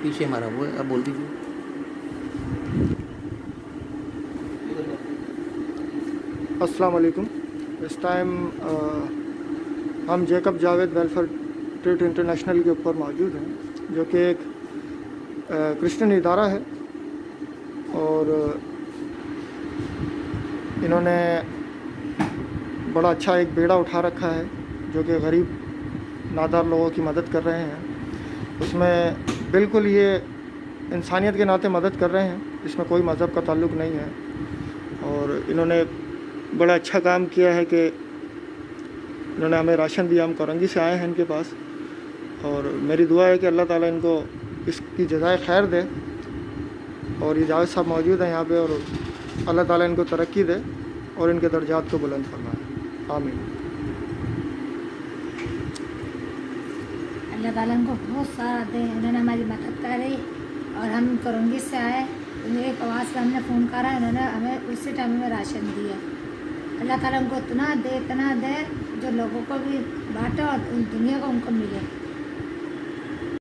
पीछे मारा हुआ है, आप बोल दीजिए। अस्सलाम वालेकुम। इस टाइम हम Jacob Javed welfare trade international के ऊपर मौजूद हैं, जो कि एक क्रिश्चियन इदारा है, और इन्होंने बड़ा अच्छा एक बेड़ा उठा रखा है जो कि गरीब नादार लोगों की मदद कर रहे हैं। उसमें बिल्कुल ये इंसानियत के नाते मदद कर रहे हैं, इसमें कोई मज़हब का ताल्लुक़ नहीं है। और इन्होंने बड़ा अच्छा काम किया है कि इन्होंने हमें राशन दिया। हम करंगी से आए हैं इनके पास, और मेरी दुआ है कि अल्लाह ताला इनको इसकी जज़ाए खैर दे। और ये जावेद साहब मौजूद हैं यहाँ पे, और अल्लाह ताला इनको तरक्की दे और इनके दर्जात को बुलंद फरमाए, आमीन। अल्लाह ताला इनको बहुत सारा दे, इन्होंने हमारी मदद करी। और हम करंगी से आए, उन्हें एक आवाज़ पर हमने फ़ोन करा, इन्होंने हमें उसी टाइम में राशन दिया। अल्लाह ताला उनको इतना दे जो लोगों को भी बांटे और दुनिया को उनको मिले।